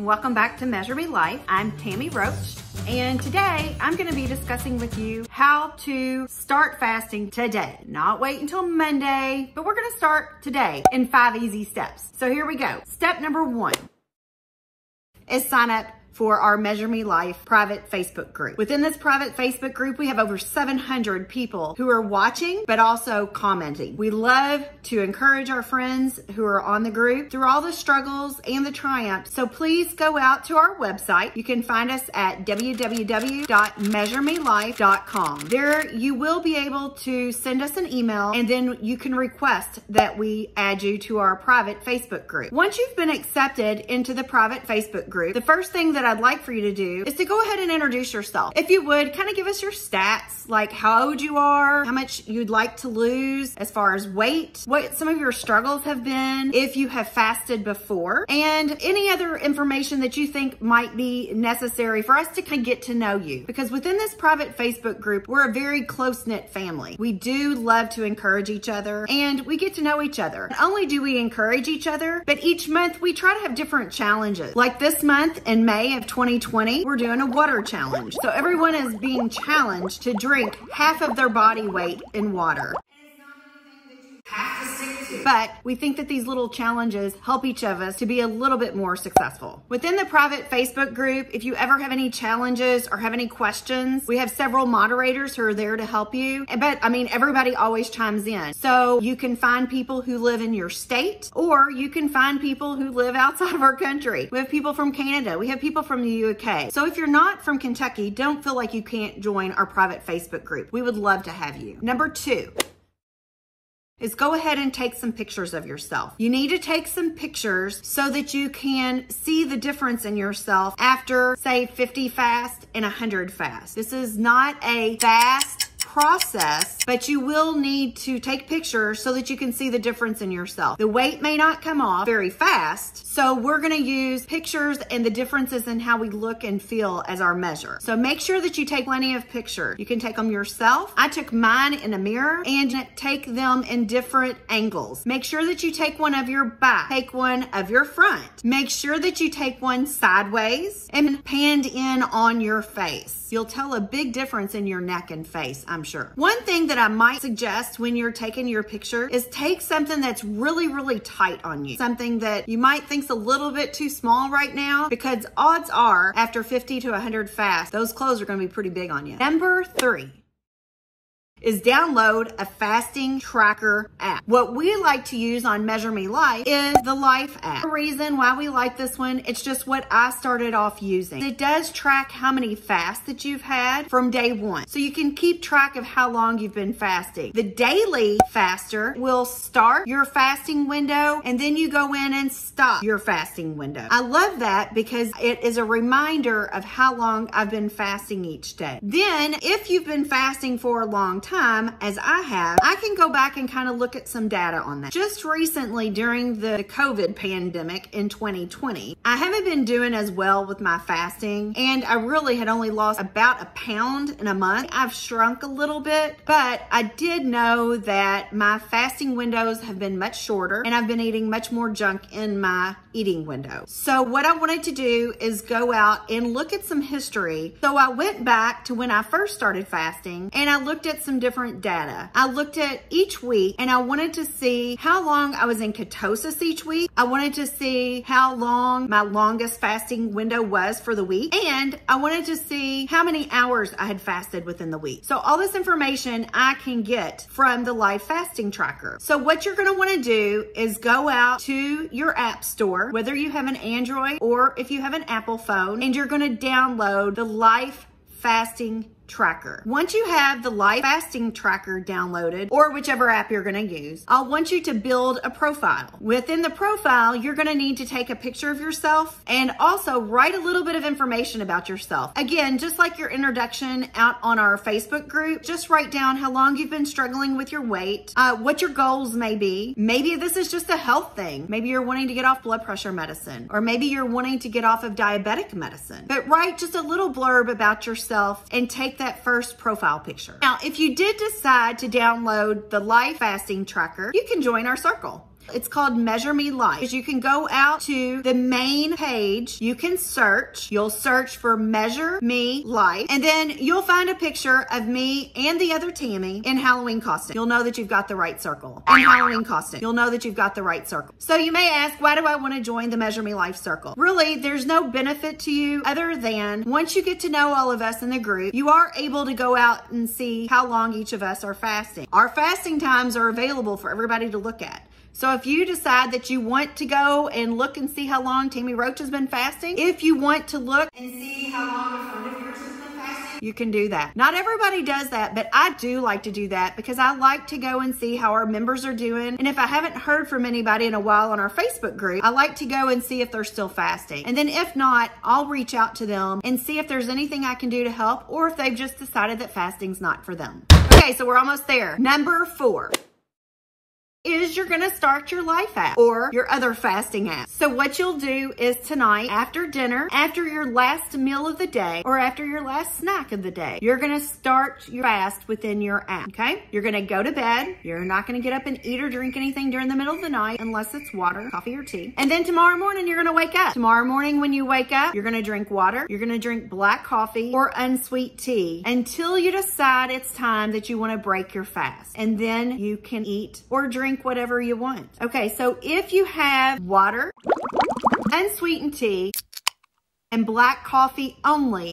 Welcome back to Measure Me Life. I'm Tammy Roach, and today I'm going to be discussing with you how to start fasting today. Not wait until Monday, but we're going to start today in 5 easy steps. So here we go. Step number 1 is sign up for our Measure Me Life private Facebook group. Within this private Facebook group, we have over 700 people who are watching, but also commenting. We love to encourage our friends who are on the group through all the struggles and the triumphs. So please go out to our website. You can find us at www.measuremelife.com. There you will be able to send us an email, and then you can request that we add you to our private Facebook group. Once you've been accepted into the private Facebook group, the first thing that I'd like for you to do is to go ahead and introduce yourself. If you would, kind of give us your stats, like how old you are, how much you'd like to lose as far as weight, what some of your struggles have been, if you have fasted before, and any other information that you think might be necessary for us to kind of get to know you. Because within this private Facebook group, we're a very close-knit family. We do love to encourage each other, and we get to know each other. Not only do we encourage each other, but each month we try to have different challenges. Like this month in May of 2020, we're doing a water challenge. So everyone is being challenged to drink half of their body weight in water. Have to stick to. But we think that these little challenges help each of us to be a little bit more successful. Within the private Facebook group, if you ever have any challenges or have any questions, we have several moderators who are there to help you. But I mean, everybody always chimes in. So you can find people who live in your state, or you can find people who live outside of our country. We have people from Canada. We have people from the UK. So if you're not from Kentucky, don't feel like you can't join our private Facebook group. We would love to have you. Number 2 is go ahead and take some pictures of yourself. You need to take some pictures so that you can see the difference in yourself after, say, 50 fast and 100 fast. This is not a fast process, but you will need to take pictures so that you can see the difference in yourself. The weight may not come off very fast, so we're going to use pictures and the differences in how we look and feel as our measure. So make sure that you take plenty of pictures. You can take them yourself. I took mine in a mirror, and take them in different angles. Make sure that you take one of your back, take one of your front. Make sure that you take one sideways and panned in on your face. You'll tell a big difference in your neck and face, I'm sure. One thing that I might suggest when you're taking your picture is take something that's really, really tight on you. Something that you might think's a little bit too small right now, because odds are after 50 to 100 fast, those clothes are gonna be pretty big on you. Number 3 is download a fasting tracker app. What we like to use on Measure Me Life is the Life app. The reason why we like this one, it's just what I started off using. It does track how many fasts that you've had from day 1. So you can keep track of how long you've been fasting. The daily faster will start your fasting window, and then you go in and stop your fasting window. I love that because it is a reminder of how long I've been fasting each day. Then if you've been fasting for a long time, as I have, I can go back and kind of look at some data on that. Just recently during the COVID pandemic in 2020, I haven't been doing as well with my fasting, and I really had only lost about 1 pound in a month. I've shrunk a little bit, but I did know that my fasting windows have been much shorter, and I've been eating much more junk in my eating window. So what I wanted to do is go out and look at some history. So I went back to when I first started fasting, and I looked at some different data. I looked at each week, and I wanted to see how long I was in ketosis each week. I wanted to see how long my longest fasting window was for the week, and I wanted to see how many hours I had fasted within the week. So all this information I can get from the Life Fasting Tracker. So what you're gonna wanna do is go out to your app store, whether you have an Android or if you have an Apple phone, and you're gonna download the Life Fasting Tracker. Once you have the Life Fasting Tracker downloaded, or whichever app you're gonna use, I'll want you to build a profile. Within the profile, you're gonna need to take a picture of yourself and also write a little bit of information about yourself. Again, just like your introduction out on our Facebook group, just write down how long you've been struggling with your weight, what your goals may be. Maybe this is just a health thing. Maybe you're wanting to get off blood pressure medicine, or maybe you're wanting to get off of diabetic medicine. But write just a little blurb about yourself and take that first profile picture. Now, if you did decide to download the Life Fasting Tracker, you can join our circle. It's called Measure Me Life. You can go out to the main page. You can search. You'll search for Measure Me Life. And then you'll find a picture of me and the other Tammy in Halloween costume. You'll know that you've got the right circle. In Halloween costume. You'll know that you've got the right circle. So you may ask, why do I want to join the Measure Me Life circle? Really, there's no benefit to you other than once you get to know all of us in the group, you are able to go out and see how long each of us are fasting. Our fasting times are available for everybody to look at. So if you decide that you want to go and look and see how long Tammy Roach has been fasting, if you want to look and see how long a friend of yours has been fasting, you can do that. Not everybody does that, but I do like to do that because I like to go and see how our members are doing. And if I haven't heard from anybody in a while on our Facebook group, I like to go and see if they're still fasting. And then if not, I'll reach out to them and see if there's anything I can do to help or if they've just decided that fasting's not for them. Okay, so we're almost there. Number 4. Is you're gonna start your Life app or your other fasting app. So what you'll do is tonight, after dinner, after your last meal of the day, or after your last snack of the day, you're gonna start your fast within your app, okay? You're gonna go to bed. You're not gonna get up and eat or drink anything during the middle of the night unless it's water, coffee, or tea. And then tomorrow morning, you're gonna wake up. Tomorrow morning when you wake up, you're gonna drink water, you're gonna drink black coffee or unsweet tea until you decide it's time that you wanna break your fast. And then you can eat or drink whatever you want. Okay, so if you have water, unsweetened tea, and black coffee only,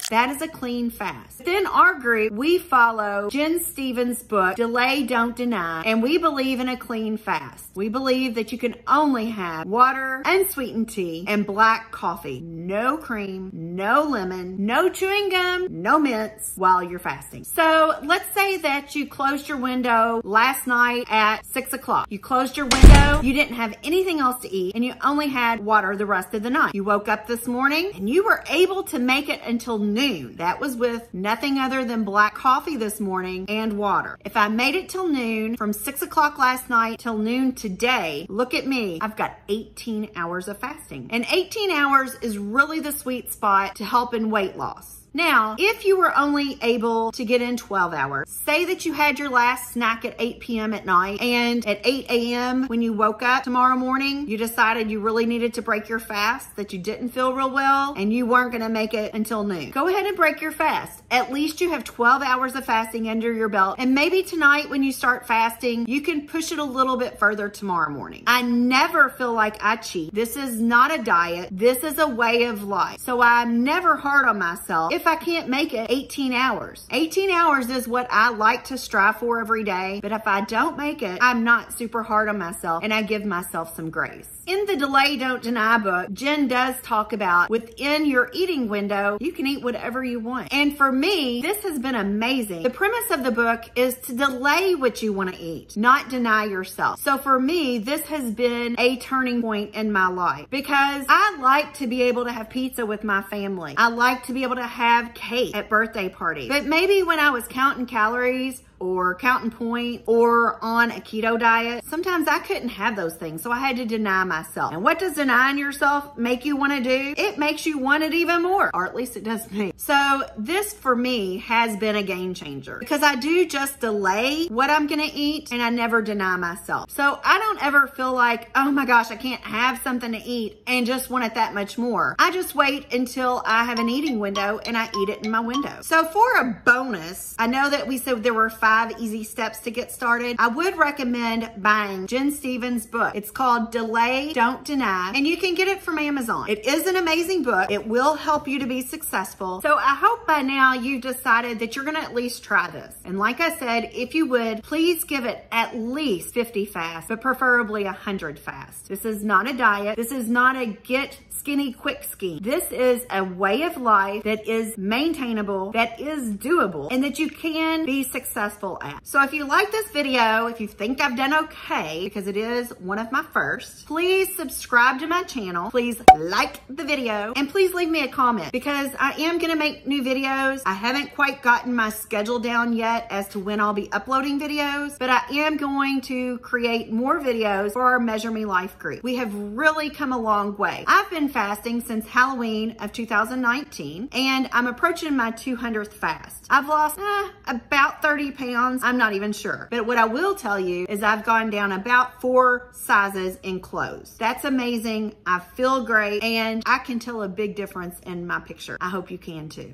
that is a clean fast. Within our group, we follow Jen Stevens' book, Delay, Don't Deny, and we believe in a clean fast. We believe that you can only have water, unsweetened tea, and black coffee. No cream, no lemon, no chewing gum, no mints while you're fasting. So let's say that you closed your window last night at 6 o'clock. You closed your window, you didn't have anything else to eat, and you only had water the rest of the night. You woke up this morning and you were able to make it until noon. That was with nothing other than black coffee this morning and water. If I made it till noon, from 6 o'clock last night till noon today, look at me. I've got 18 hours of fasting. And 18 hours is really the sweet spot to help in weight loss. Now, if you were only able to get in 12 hours, say that you had your last snack at 8 p.m. at night, and at 8 a.m. when you woke up tomorrow morning, you decided you really needed to break your fast, that you didn't feel real well, and you weren't gonna make it until noon. Go ahead and break your fast. At least you have 12 hours of fasting under your belt, and maybe tonight when you start fasting, you can push it a little bit further tomorrow morning. I never feel like I cheat. This is not a diet. This is a way of life. So I'm never hard on myself if I can't make it 18 hours. 18 hours is what I like to strive for every day, but if I don't make it, I'm not super hard on myself and I give myself some grace. In the Delay, Don't Deny book, Jen does talk about within your eating window, you can eat whatever you want. And for me, this has been amazing. The premise of the book is to delay what you want to eat, not deny yourself. So for me, this has been a turning point in my life because I like to be able to have pizza with my family. I like to be able to have cake at birthday parties. But maybe when I was counting calories or counting points or on a keto diet, sometimes I couldn't have those things. So I had to deny myself. And what does denying yourself make you want to do? It makes you want it even more, or at least it does me. So this for me has been a game changer because I do just delay what I'm going to eat and I never deny myself. So I don't ever feel like, oh my gosh, I can't have something to eat and just want it that much more. I just wait until I have an eating window and I eat it in my window. So for a bonus, I know that we said there were 5 easy steps to get started. I would recommend buying Jen Stevens' book. It's called Delay, Don't Deny, and you can get it from Amazon. It is an amazing book. It will help you to be successful. So I hope by now you've decided that you're gonna at least try this. And like I said, if you would, please give it at least 50 fasts, but preferably 100 fasts. This is not a diet. This is not a get skinny quick scheme. This is a way of life that is maintainable, that is doable, and that you can be successful at. So if you like this video, if you think I've done okay, because it is one of my first, please subscribe to my channel, please like the video, and please leave me a comment because I am gonna make new videos. I haven't quite gotten my schedule down yet as to when I'll be uploading videos, but I am going to create more videos for our Measure Me Life group. We have really come a long way. I've been fasting since Halloween of 2019, and I'm approaching my 200th fast. I've lost about 30 pounds pounds? I'm not even sure. But what I will tell you is I've gone down about 4 sizes in clothes. That's amazing. I feel great, and I can tell a big difference in my picture. I hope you can too.